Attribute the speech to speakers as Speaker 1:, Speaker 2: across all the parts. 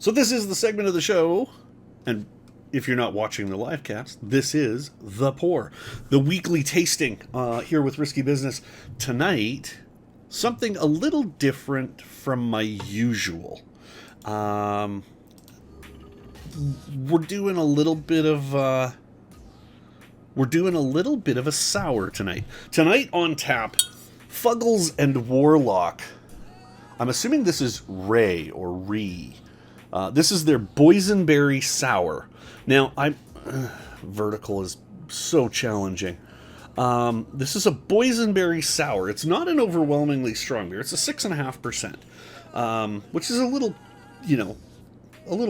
Speaker 1: So this is the segment of the show, and if you're not watching the live cast, this is The Pour, the weekly tasting here with Risky Business. Tonight, something a little different from my usual. We're doing a little bit of a sour tonight. Tonight on tap, Fuggles and Warlock. I'm assuming this is REI or REI. This is their Boysenberry Sour. Now, vertical is so challenging. This is a Boysenberry Sour. It's not an overwhelmingly strong beer. It's a 6.5%, which is a little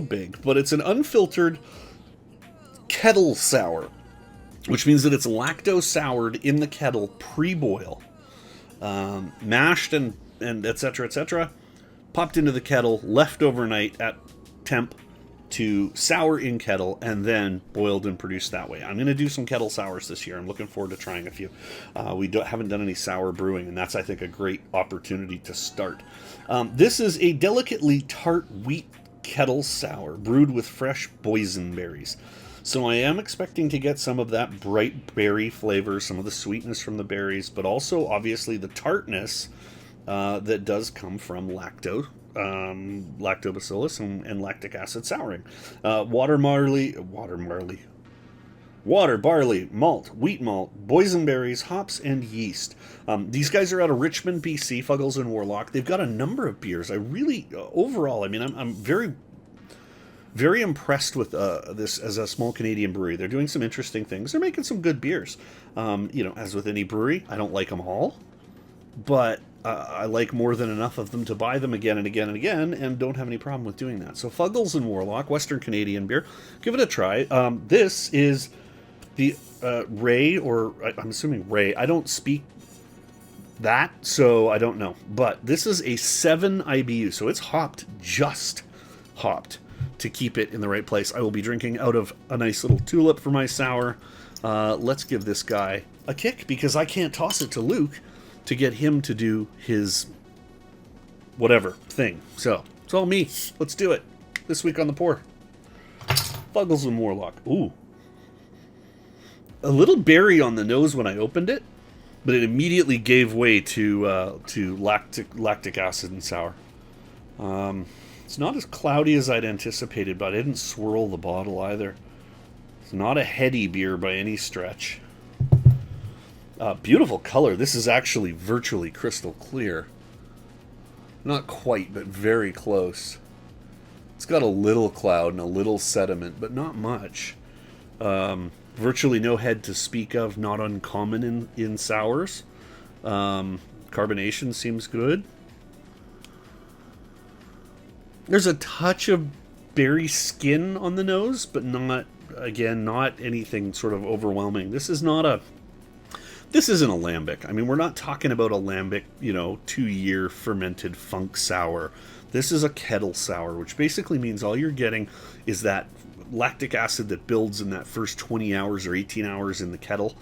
Speaker 1: big. But it's an unfiltered kettle sour, which means that it's lactose soured in the kettle pre-boil, mashed and etc. etc. Popped into the kettle, left overnight at temp to sour in kettle, and then boiled and produced that way. I'm going to do some kettle sours this year. I'm looking forward to trying a few. We haven't done any sour brewing, and that's, I think, a great opportunity to start. This is a delicately tart wheat kettle sour brewed with fresh boysenberries. So I am expecting to get some of that bright berry flavor, some of the sweetness from the berries, but also obviously the tartness that does come from lactobacillus and lactic acid souring. Water, barley, malt, wheat malt, boysenberries, hops, and yeast. These guys are out of Richmond, BC, Fuggles and Warlock. They've got a number of beers. Overall, I'm very, very impressed with this as a small Canadian brewery. They're doing some interesting things. They're making some good beers. As with any brewery, I don't like them all, but I like more than enough of them to buy them again and again and again, and don't have any problem with doing that. So Fuggles and Warlock, Western Canadian beer. Give it a try. This is the REI, or I'm assuming REI. I don't speak that, so I don't know. But this is a 7 IBU, so it's just hopped to keep it in the right place. I will be drinking out of a nice little tulip for my sour. Let's give this guy a kick, because I can't toss it to Luke to get him to do his whatever thing. So, it's all me. Let's do it. This week on The Pour. Fuggles and Warlock. Ooh. A little berry on the nose when I opened it, but it immediately gave way to lactic acid and sour. It's not as cloudy as I'd anticipated, but I didn't swirl the bottle either. It's not a heady beer by any stretch. Beautiful color. This is actually virtually crystal clear. Not quite, but very close. It's got a little cloud and a little sediment, but not much. Virtually no head to speak of, not uncommon in sours. Carbonation seems good. There's a touch of berry skin on the nose, but not anything sort of overwhelming. This isn't a lambic. I mean, we're not talking about a lambic, 2-year fermented funk sour. This is a kettle sour, which basically means all you're getting is that lactic acid that builds in that first 20 hours or 18 hours in the kettle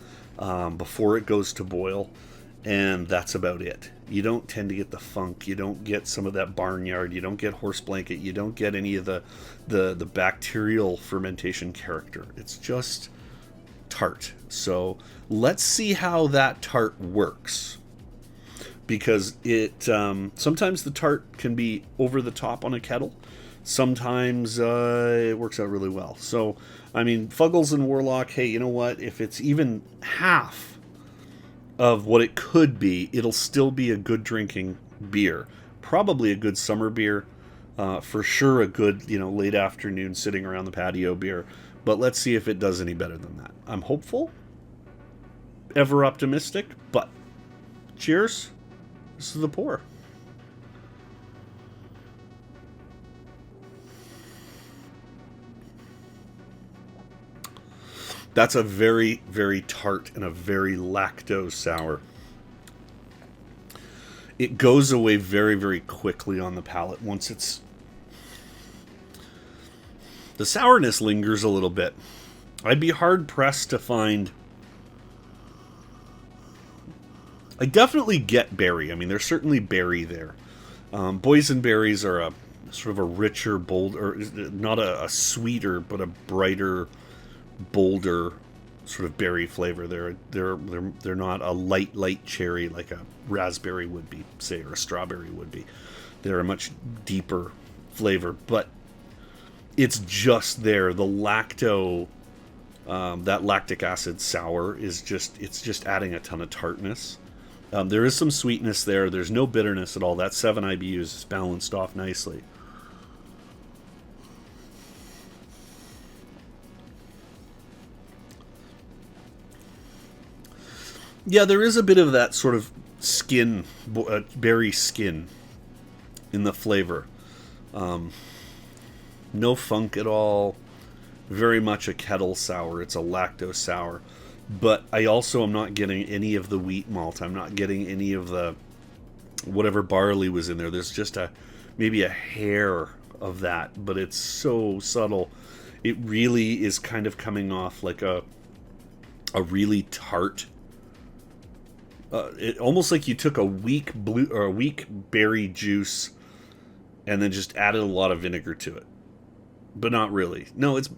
Speaker 1: before it goes to boil, and that's about it. You don't tend to get the funk. You don't get some of that barnyard. You don't get horse blanket. You don't get any of the bacterial fermentation character. It's just tart. So let's see how that tart works, because it sometimes the tart can be over the top on a kettle. Sometimes it works out really well. So, I mean, Fuggles and Warlock, hey, you know what? If it's even half of what it could be, it'll still be a good drinking beer. Probably a good summer beer. For sure a good, late afternoon sitting around the patio beer. But let's see if it does any better than that. I'm hopeful. Ever optimistic. But cheers. This is The Pour. That's a very, very tart and a very lactose sour. It goes away very, very quickly on the palate once it's... The sourness lingers a little bit. I'd be hard-pressed to find... I definitely get berry. I mean, there's certainly berry there. Boysenberries are a sort of a richer, bolder, not a sweeter, but a brighter, bolder sort of berry flavor. They're not a light cherry like a raspberry would be, say, or a strawberry would be. They're a much deeper flavor, but it's just there. The that lactic acid sour is just adding a ton of tartness. There is some sweetness there. There's no bitterness at all. That 7 IBUs is balanced off nicely. Yeah, there is a bit of that sort of skin, berry skin in the flavor. No funk at all. Very much a kettle sour. It's a lactose sour. But I also am not getting any of the wheat malt. I'm not getting any of the whatever barley was in there. There's just maybe a hair of that, but it's so subtle. It really is kind of coming off like a really tart. It almost like you took a weak berry juice and then just added a lot of vinegar to it. But not really. No, it's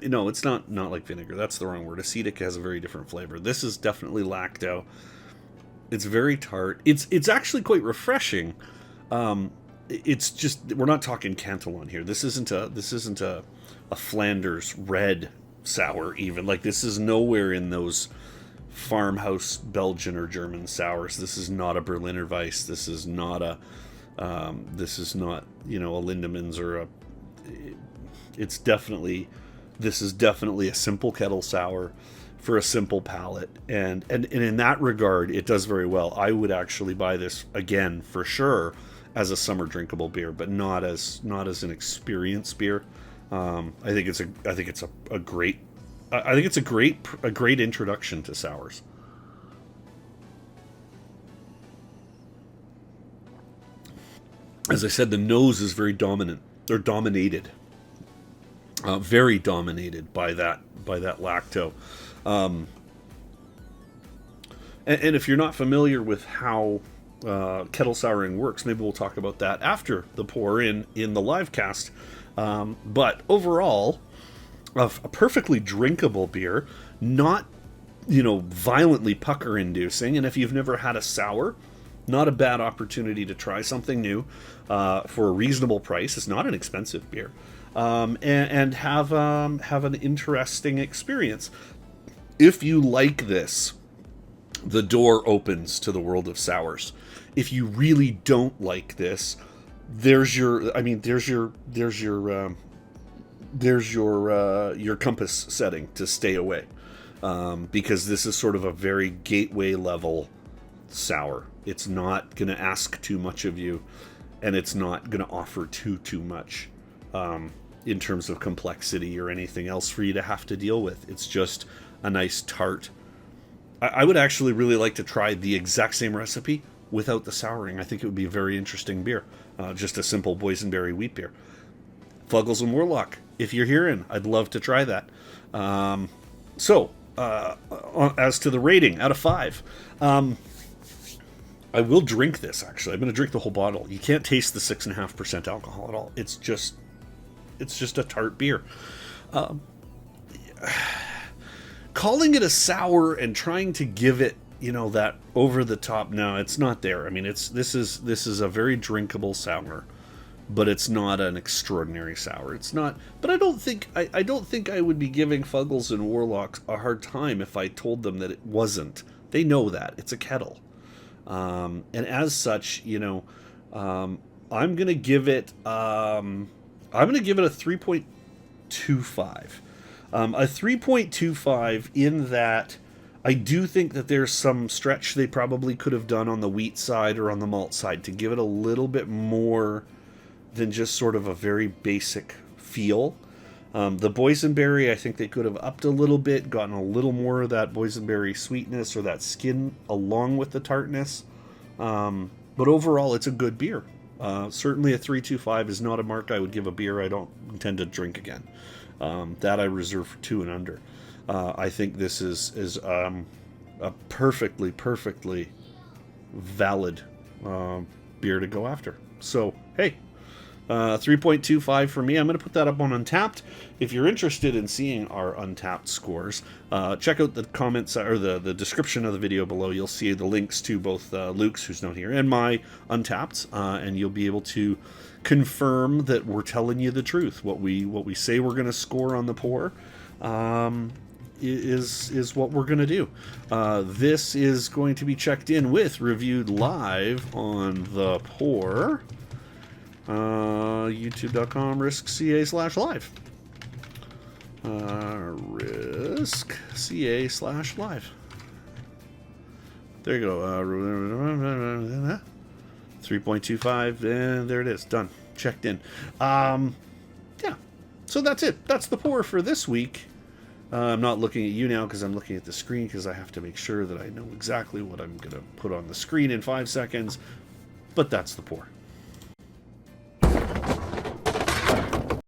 Speaker 1: not like vinegar. That's the wrong word. Acetic has a very different flavor. This is definitely lacto. It's very tart. It's actually quite refreshing. It's just, we're not talking Cantillon here. This isn't a Flanders red sour even. Like, this is nowhere in those farmhouse Belgian or German sours. This is not a Berliner Weiss. This is not a Lindemans or a. This is definitely a simple kettle sour for a simple palate, and in that regard, it does very well. I would actually buy this again for sure as a summer drinkable beer, but not as an experience beer. I think it's a great introduction to sours. As I said, the nose is very dominant, or dominated. Very dominated by that lacto. And if you're not familiar with how kettle souring works, maybe we'll talk about that after the pour in the live cast. But overall, a perfectly drinkable beer, not violently pucker inducing. And if you've never had a sour, not a bad opportunity to try something new for a reasonable price. It's not an expensive beer. And have an interesting experience. If you like this, the door opens to the world of sours. If you really don't like this, there's your compass setting to stay away, because this is sort of a very gateway level sour. It's not going to ask too much of you, and it's not going to offer too much. In terms of complexity or anything else for you to have to deal with. It's just a nice tart. I would actually really like to try the exact same recipe without the souring. I think it would be a very interesting beer. Just a simple boysenberry wheat beer. Fuggles and Warlock, if you're hearing, I'd love to try that. So, as to the rating, out of 5, I will drink this, actually. I'm going to drink the whole bottle. You can't taste the 6.5% alcohol at all. It's just a tart beer. Calling it a sour and trying to give it, that over the top, no, it's not there. I mean, this is a very drinkable sour, but it's not an extraordinary sour. It's not. But I don't think I would be giving Fuggles and Warlocks a hard time if I told them that it wasn't. They know that it's a kettle, and as such, I'm gonna give it. I'm going to give it a 3.25. A 3.25 in that I do think that there's some stretch they probably could have done on the wheat side or on the malt side to give it a little bit more than just sort of a very basic feel. The boysenberry, I think they could have upped a little bit, gotten a little more of that boysenberry sweetness or that skin along with the tartness. But overall, it's a good beer. Certainly a 3.25 is not a mark I would give a beer I don't intend to drink again. That I reserve for 2 and under. I think this is a perfectly valid beer to go after. So, hey, 3.25 for me. I'm going to put that up on Untappd. If you're interested in seeing our Untappd scores, check out the comments or the description of the video below. You'll see the links to both Luke's, who's not here, and my Untappds, and you'll be able to confirm that we're telling you the truth. What we say we're going to score on the pour is what we're going to do. This is going to be checked in with, reviewed live on the pour. YouTube.com RyskCA/live. RyskCA/live. There you go. 3.25, and there it is. Done. Checked in. Yeah. So that's it. That's the pour for this week. I'm not looking at you now because I'm looking at the screen because I have to make sure that I know exactly what I'm going to put on the screen in 5 seconds. But that's the pour.